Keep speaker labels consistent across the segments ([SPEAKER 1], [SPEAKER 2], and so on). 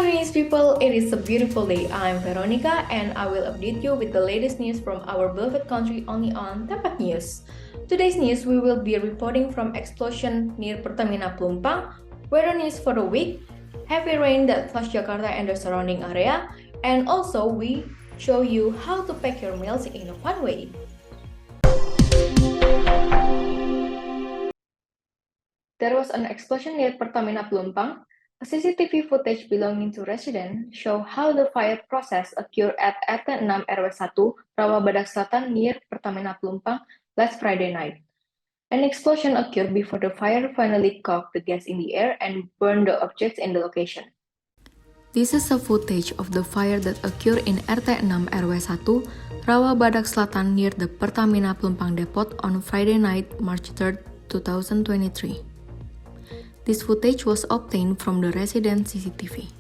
[SPEAKER 1] Greetings, people. It is a beautiful day. I'm Veronica, and I will update you with the latest news from our beloved country only on TeyvatNews. Today's news, we will be reporting from explosion near Pertamina Pelumpang, weather news for the week, heavy rain that flushed Jakarta and the surrounding area, and also we show you how to pack your meals in a fun way. There was an explosion near Pertamina Pelumpang. A CCTV footage belonging to residents show how the fire process occurred at RT6 RW1 Rawabadak Selatan near Pertamina Pelumpang last Friday night. An explosion occurred before the fire finally caught the gas in the air and burned the objects in the location. This is a footage of the fire that occurred in RT6 RW1 Rawabadak Selatan near the Pertamina Pelumpang Depot on Friday night, March 3, 2023. This footage was obtained from the resident CCTV.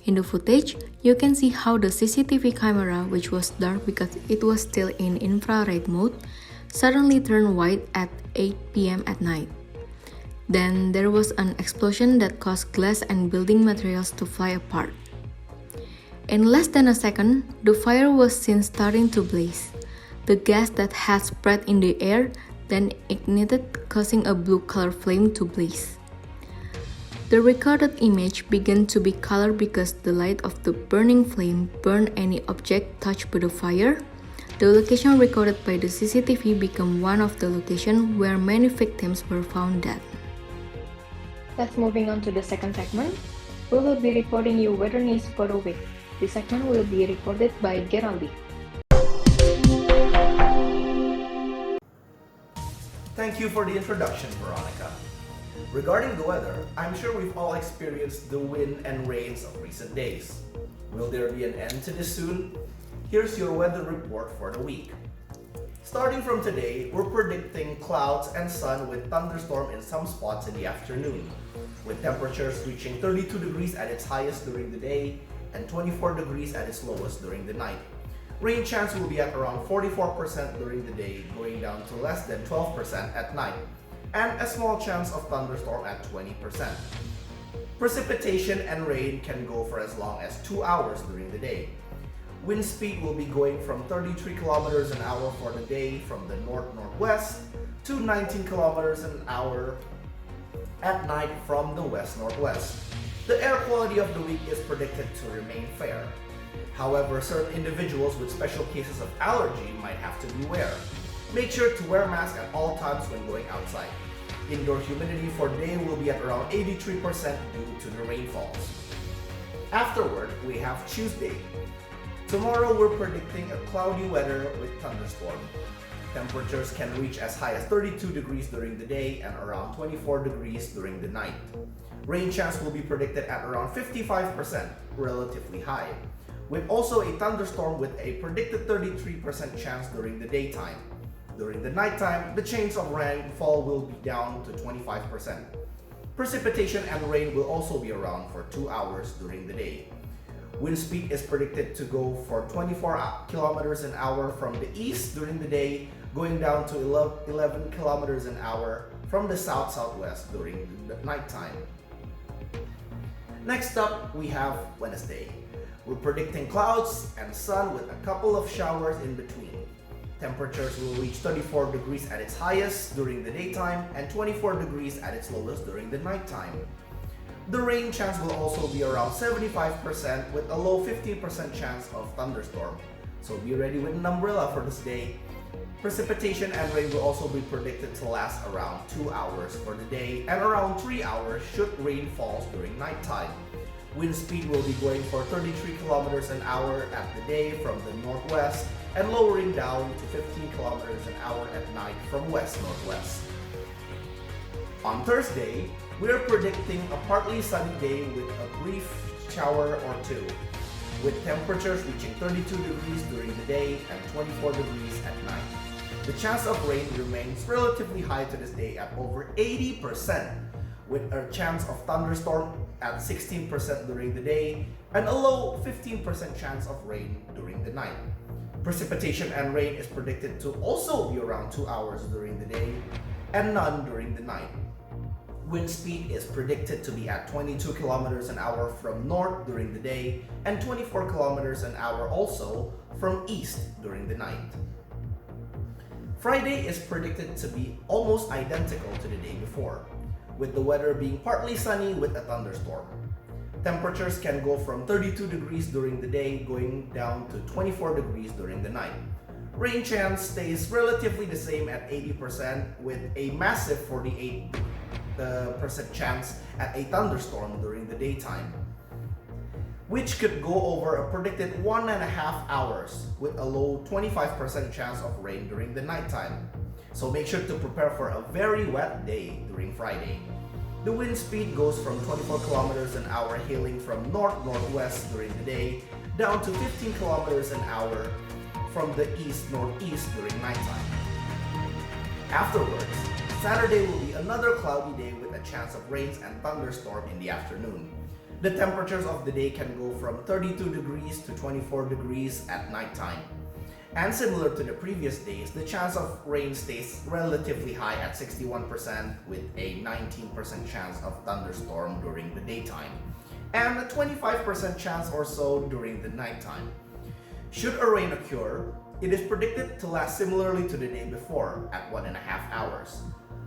[SPEAKER 1] In the footage, you can see how the CCTV camera, which was dark because it was still in infrared mode, suddenly turned white at 8 p.m. at night. Then there was an explosion that caused glass and building materials to fly apart. In less than a second, the fire was seen starting to blaze. The gas that had spread in the air then ignited, causing a blue-color flame to blaze. The recorded image began to be colored because the light of the burning flame burned any object touched by the fire. The location recorded by the CCTV became one of the locations where many victims were found dead. Let's moving on to the second segment. We will be reporting you weather news for the week. This segment will be reported by Geraldy.
[SPEAKER 2] Thank you for the introduction, Veronica. Regarding the weather, I'm sure we've all experienced the wind and rains of recent days. Will there be an end to this soon? Here's your weather report for the week. Starting from today, we're predicting clouds and sun with thunderstorm in some spots in the afternoon, with temperatures reaching 32 degrees at its highest during the day and 24 degrees at its lowest during the night. Rain chance will be at around 44% during the day, going down to less than 12% at night, and a small chance of thunderstorm at 20%. Precipitation and rain can go for as long as 2 hours during the day. Wind speed will be going from 33 kilometers an hour for the day from the north-northwest to 19 kilometers an hour at night from the west-northwest. The air quality of the week is predicted to remain fair. However, certain individuals with special cases of allergy might have to beware. Make sure to wear a mask at all times when going outside. Indoor humidity for the day will be at around 83% due to the rainfalls. Afterward, we have Tuesday. Tomorrow we're predicting a cloudy weather with thunderstorm. Temperatures can reach as high as 32 degrees during the day and around 24 degrees during the night. Rain chance will be predicted at around 55%, relatively high, with also a thunderstorm with a predicted 33% chance during the daytime. During the nighttime, the chance of rainfall will be down to 25%. Precipitation and rain will also be around for 2 hours during the day. Wind speed is predicted to go for 24 kilometers an hour from the east during the day, going down to 11 kilometers an hour from the south-southwest during the nighttime. Next up, we have Wednesday. We're predicting clouds and sun with a couple of showers in between. Temperatures will reach 34 degrees at its highest during the daytime and 24 degrees at its lowest during the nighttime. The rain chance will also be around 75% with a low 15% chance of thunderstorm. So be ready with an umbrella for this day. Precipitation and rain will also be predicted to last around 2 hours for the day and around 3 hours should rain falls during nighttime. Wind speed will be going for 33 kilometers an hour at the day from the northwest and lowering down to 15 kilometers an hour at night from west-northwest. On Thursday, we are predicting a partly sunny day with a brief shower or two, with temperatures reaching 32 degrees during the day and 24 degrees at night. The chance of rain remains relatively high to this day at over 80%, with a chance of thunderstorm at 16% during the day and a low 15% chance of rain during the night. Precipitation and rain is predicted to also be around 2 hours during the day and none during the night. Wind speed is predicted to be at 22 kilometers an hour from north during the day and 24 kilometers an hour also from east during the night. Friday is predicted to be almost identical to the day before, with the weather being partly sunny with a thunderstorm. Temperatures can go from 32 degrees during the day going down to 24 degrees during the night. Rain chance stays relatively the same at 80% with a massive 48% chance at a thunderstorm during the daytime, which could go over a predicted 1.5 hours with a low 25% chance of rain during the nighttime. So make sure to prepare for a very wet day during Friday. The wind speed goes from 24 kilometers an hour hailing from north-northwest during the day down to 15 kilometers an hour from the east-northeast during nighttime. Afterwards, Saturday will be another cloudy day with a chance of rains and thunderstorm in the afternoon. The temperatures of the day can go from 32 degrees to 24 degrees at nighttime. And similar to the previous days, the chance of rain stays relatively high at 61% with a 19% chance of thunderstorm during the daytime and a 25% chance or so during the nighttime. Should a rain occur, it is predicted to last similarly to the day before at 1.5 hours.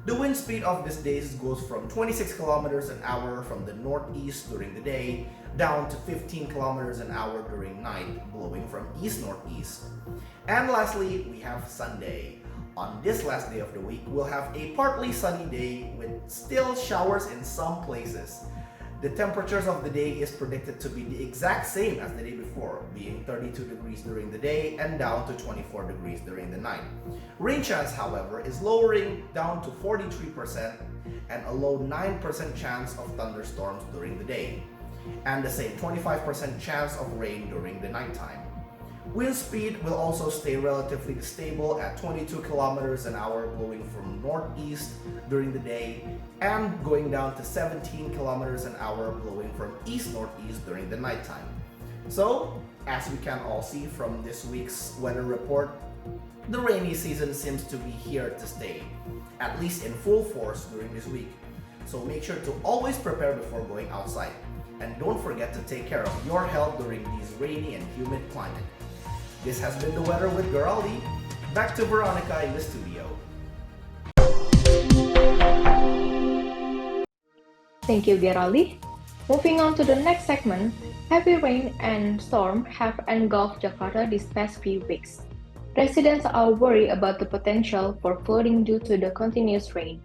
[SPEAKER 2] The wind speed of these days goes from 26 kilometers an hour from the northeast during the day down to 15 kilometers an hour during night, blowing from east-northeast. And lastly, we have Sunday. On this last day of the week, we'll have a partly sunny day with still showers in some places. The temperatures of the day is predicted to be the exact same as the day before, being 32 degrees during the day and down to 24 degrees during the night. Rain chance, however, is lowering down to 43% and a low 9% chance of thunderstorms during the day, and the same 25% chance of rain during the nighttime. Wind speed will also stay relatively stable at 22 kilometers an hour blowing from northeast during the day and going down to 17 kilometers an hour blowing from east-northeast during the nighttime. So, as we can all see from this week's weather report, the rainy season seems to be here to stay, at least in full force during this week. So make sure to always prepare before going outside. And don't forget to take care of your health during these rainy and humid climate. This has been the weather with Geraldy. Back to Veronica in the studio.
[SPEAKER 1] Thank you, Geraldy. Moving on to the next segment, heavy rain and storm have engulfed Jakarta these past few weeks. Residents are worried about the potential for flooding due to the continuous rain.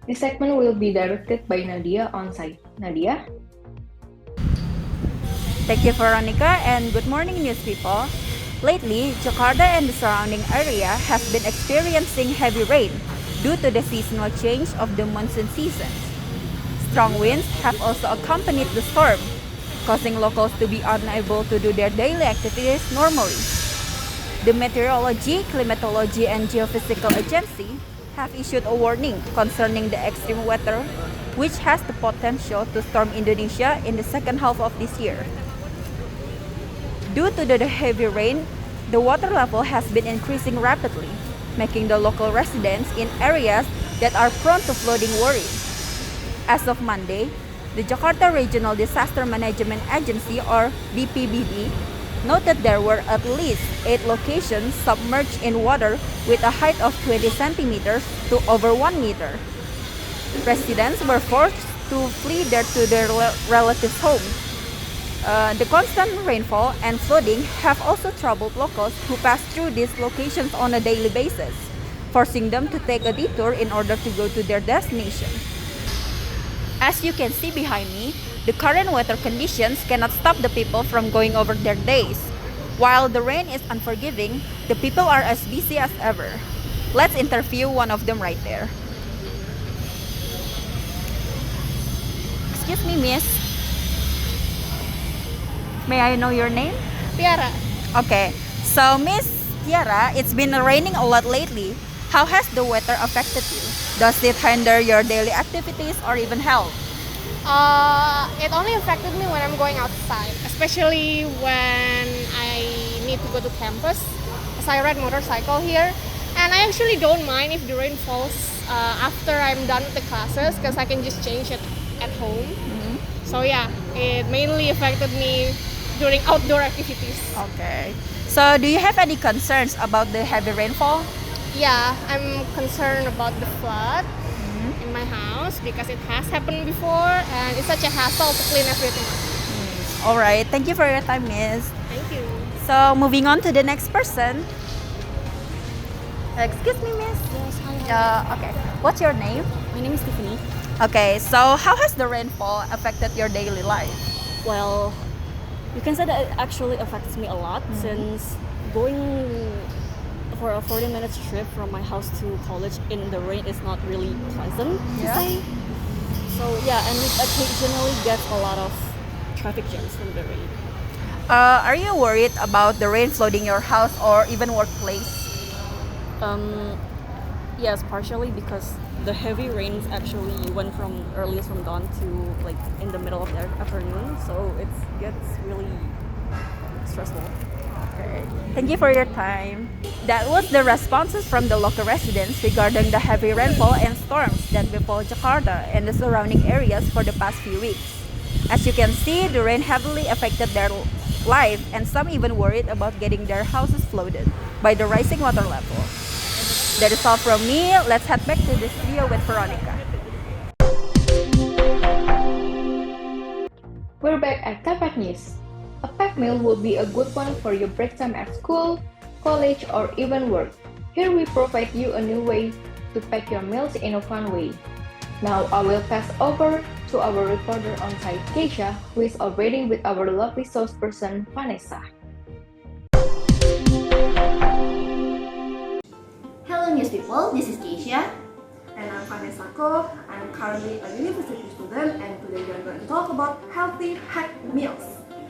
[SPEAKER 1] This segment will be directed by Nadia on site. Nadia?
[SPEAKER 3] Thank you, Veronica, and good morning, news people. Lately, Jakarta and the surrounding area has been experiencing heavy rain due to the seasonal change of the monsoon season. Strong winds have also accompanied the storm, causing locals to be unable to do their daily activities normally. The Meteorology, Climatology, and Geophysical Agency have issued a warning concerning the extreme weather, which has the potential to storm Indonesia in the second half of this year. Due to the heavy rain, the water level has been increasing rapidly, making the local residents in areas that are prone to flooding worried. As of Monday, the Jakarta Regional Disaster Management Agency, or BPBD, noted there were at least 8 locations submerged in water with a height of 20 centimeters to over 1 meter. Residents were forced to flee to their relatives' homes. The constant rainfall and flooding have also troubled locals who pass through these locations on a daily basis, forcing them to take a detour in order to go to their destination. As you can see behind me, the current weather conditions cannot stop the people from going over their days. While the rain is unforgiving, the people are as busy as ever. Let's interview one of them right there. Excuse me, miss. May I know your name?
[SPEAKER 4] Tiara.
[SPEAKER 3] Okay, so Miss Tiara, it's been raining a lot lately. How has the weather affected you? Does it hinder your daily activities or even health?
[SPEAKER 4] It only affected me when I'm going outside, especially when I need to go to campus, as I ride motorcycle here. And I actually don't mind if the rain falls after I'm done with the classes, because I can just change it at home. So yeah, it mainly affected me during outdoor activities.
[SPEAKER 3] Okay. So do you have any concerns about the heavy rainfall?
[SPEAKER 4] Yeah, I'm concerned about the flood in my house because it has happened before and it's such a hassle to clean everything up.
[SPEAKER 3] All right. Thank you for your time, Miss.
[SPEAKER 4] Thank you.
[SPEAKER 3] So moving on to the next person. Excuse me, Miss.
[SPEAKER 5] Yes, hi.
[SPEAKER 3] Okay. What's your name?
[SPEAKER 5] My name is Tiffany.
[SPEAKER 3] Okay. So how has the rainfall affected your daily life?
[SPEAKER 5] Well, you can say that it actually affects me a lot since going for a 40 minutes trip from my house to college in the rain is not really pleasant to say. So yeah, and it occasionally gets a lot of traffic jams from the rain.
[SPEAKER 3] Are you worried about the rain flooding your house or even workplace?
[SPEAKER 5] Yes, partially because the heavy rains actually went from earliest from dawn to like in the middle of the afternoon, so it gets really stressful.
[SPEAKER 3] Okay. Thank you for your time. That was the responses from the local residents regarding the heavy rainfall and storms that befall Jakarta and the surrounding areas for the past few weeks. As you can see, the rain heavily affected their life and some even worried about getting their houses flooded by the rising water level. That is all from me. Let's head back to the studio with Veronica.
[SPEAKER 1] We're back at TeyvatNews. A packed meal will be a good one for your break time at school, college, or even work. Here we provide you a new way to pack your meals in a fun way. Now I will pass over to our reporter on site, Kezia, who is already with our lovely sauce person, Vanessa.
[SPEAKER 6] Hello news people, this is Kezia.
[SPEAKER 7] And I'm Vanessa. I'm currently a university student and today we are going to talk about healthy packed meals.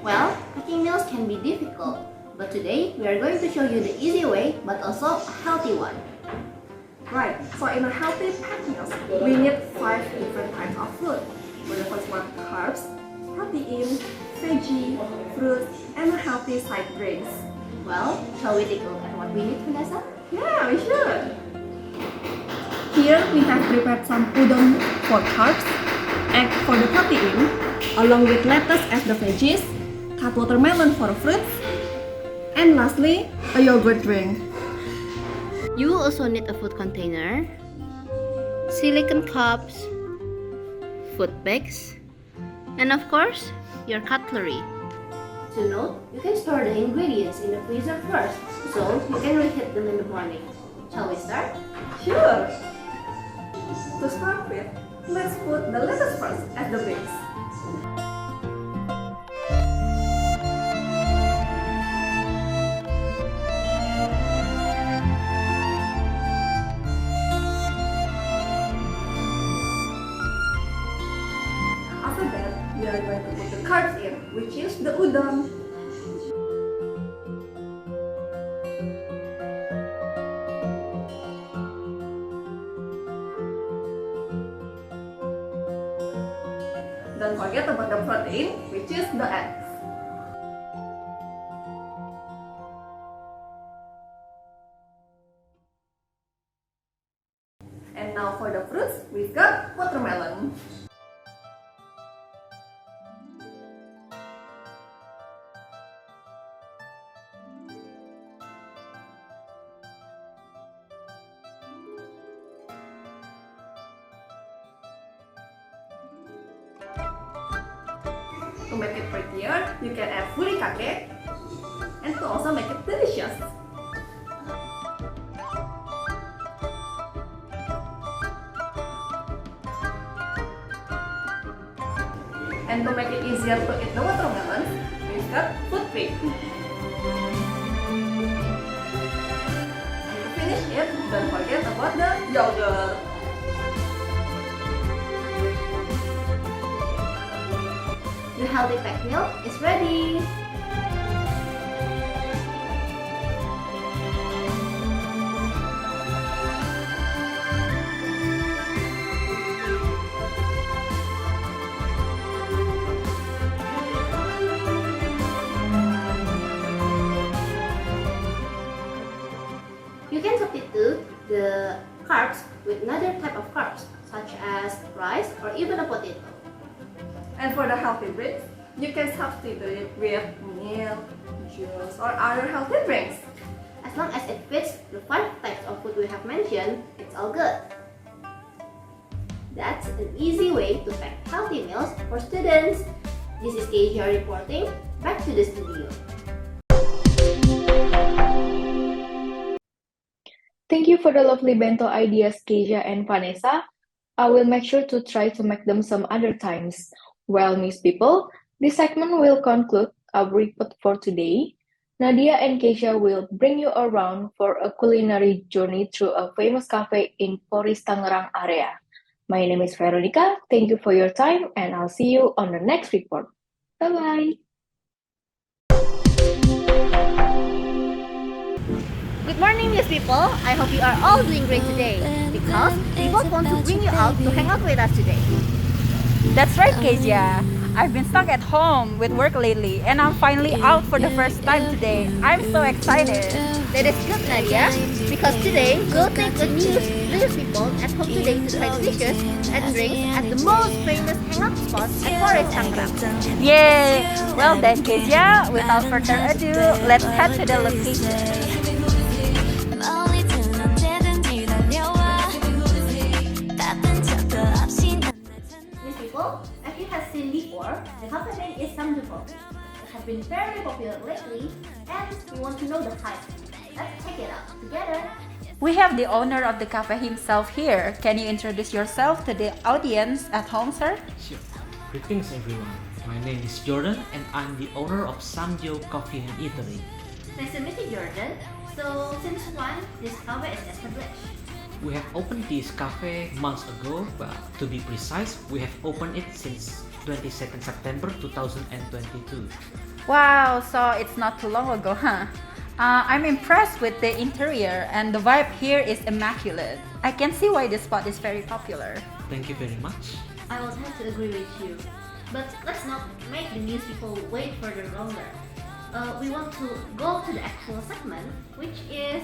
[SPEAKER 6] Well, packing meals can be difficult, but today we are going to show you the easy way but also a healthy one.
[SPEAKER 7] Right, so in a healthy packed meals, we need 5 different types of food. For the first one, carbs, protein, veggie, fruits, and healthy side drinks.
[SPEAKER 6] Well, shall we take a look at what we need, Vanessa?
[SPEAKER 7] Yeah, we should. Here we have prepared some udon for carbs, egg for the protein, along with lettuce as the veggies, cut watermelon for fruits, and lastly, a yogurt drink.
[SPEAKER 6] You will also need a food container, silicone cups, food bags, and of course, your cutlery. To note, you can store the ingredients in the freezer first, so you can reheat them in the morning. Shall we start?
[SPEAKER 7] Sure! To start with, let's put the lettuce first as the base. After that, we are going to put the carbs in, which is the udon. Don't forget about the protein, which is the eggs. And now for the fruits, we've got watermelon. To make it prettier, you can add furikake and to also make it delicious. And to make it easier to eat the watermelon, we've got food cream. And to finish it, don't forget about the yogurt.
[SPEAKER 6] The healthy packed meal is ready! You can substitute the carbs with another type rice, or even a potato.
[SPEAKER 7] And for the healthy drinks, you can substitute it with milk, juice, or other healthy drinks.
[SPEAKER 6] As long as it fits the 5 types of food we have mentioned, it's all good. That's an easy way to pack healthy meals for students. This is Kezia reporting. Back to the studio.
[SPEAKER 1] Thank you for the lovely bento ideas, Kezia and Vanessa. I will make sure to try to make them some other times. Well, Miss People, this segment will conclude our report for today. Nadia and Kezia will bring you around for a culinary journey through a famous cafe in Polres Tangerang area. My name is Veronica. Thank you for your time, and I'll see you on the next report. Bye-bye.
[SPEAKER 6] Good morning, News People. I hope you are all doing great today because we both want to bring you out to hang out with us today.
[SPEAKER 3] That's right, Kezia. I've been stuck at home with work lately and I'm finally out for the first time today. I'm so excited.
[SPEAKER 6] That is good, Nadia, because today we'll take the news people at home today to try the dishes and drinks at the most famous hangout spot at Polres Tangerang.
[SPEAKER 3] Yay! Well then, Kezia, without further ado, let's head to the location.
[SPEAKER 6] These people, as you have seen before, the cafe name is Samjepol. It has been very popular lately, and we want to know the hype. Let's check it out together.
[SPEAKER 3] We have the owner of the cafe himself here. Can you introduce yourself to the audience at home, sir?
[SPEAKER 8] Sure. Greetings everyone. My name is Jordan and I'm the owner of Samjo Coffee and Eatery.
[SPEAKER 6] Nice to meet you, Jordan. So, since when this cafe is established?
[SPEAKER 8] We have opened this cafe months ago, but to be precise, we have opened it since 22nd September 2022.
[SPEAKER 3] Wow, so it's not too long ago, huh? I'm impressed with the interior and the vibe here is immaculate. I can see why this spot is very popular.
[SPEAKER 8] Thank you very much.
[SPEAKER 6] I would have to agree with you. But let's not make the news people wait further longer. We want to go to the actual segment, which is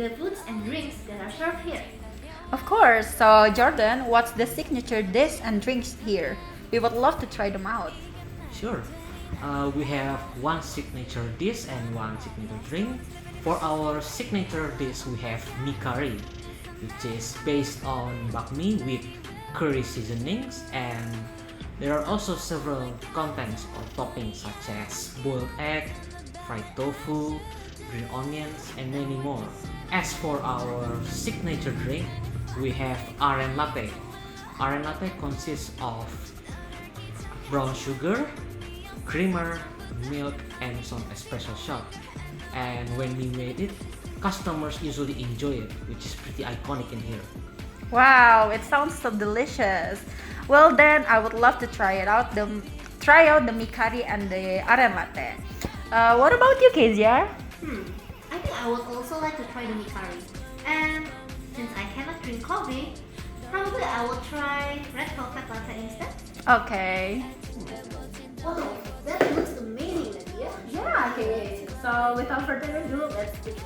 [SPEAKER 6] the foods and drinks that are served here.
[SPEAKER 3] Of course, so Jordan, what's the signature dish and drinks here? We would love to try them out.
[SPEAKER 8] Sure. We have one signature dish and one signature drink. For our signature dish, we have mee curry, which is based on bakmi with curry seasonings, and there are also several contents or toppings such as boiled egg, fried tofu, green onions, and many more. As for our signature drink, we have Arya latte. Arya latte consists of brown sugar, creamer, milk, and some espresso shot. And when we made it, customers usually enjoy it, which is pretty iconic in here.
[SPEAKER 3] Wow, it sounds so delicious. Well then, I would love to try out the mee curry and the Arya latte. What about you, Kezia?
[SPEAKER 6] I think I would also like to try the mee curry. And since I cannot drink coffee, probably I will try red velvet latte instead.
[SPEAKER 3] Okay.
[SPEAKER 6] Oh, that looks amazing, Nadia.
[SPEAKER 7] Yeah, okay. So without further ado, let's begin.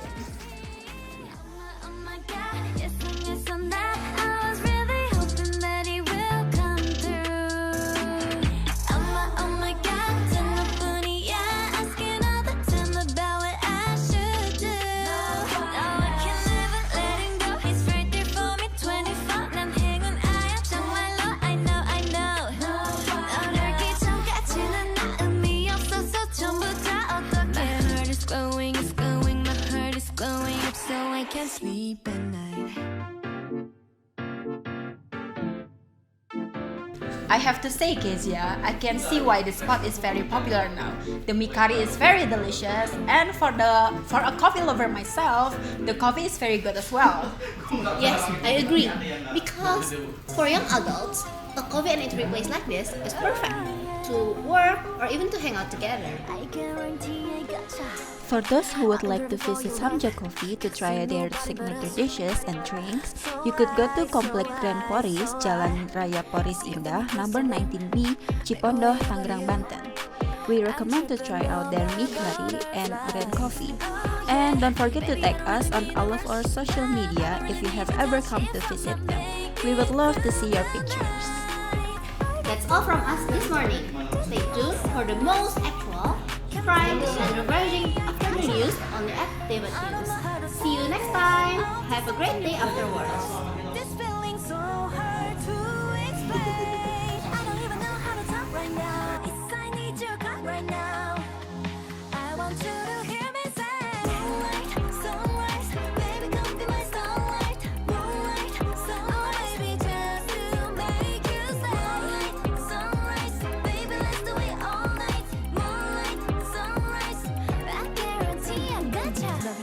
[SPEAKER 9] Sleep at night.
[SPEAKER 3] I have to say, Kezia, I can see why this spot is very popular now. The mee curry is very delicious, and for a coffee lover myself, the coffee is very good as well.
[SPEAKER 6] Yes, I agree. Because for young adults, a coffee and eatery place like this is perfect to work or even to hang out together.
[SPEAKER 9] For those who would like to visit Samjo Coffee to try their signature dishes and drinks, you could go to Komplek Grand Polres, Jalan Raya Polres Indah, number 19B, Cipondoh, Tangerang, Banten. We recommend to try out their mee curry and Grand Coffee. And don't forget to tag us on all of our social media if you have ever come to visit them. We would love to see your pictures.
[SPEAKER 6] That's all from us this morning. Stay tuned for the most actual, prime, and refreshing afternoon news only at TeyvatNews. See you next time. Have a great day afterwards.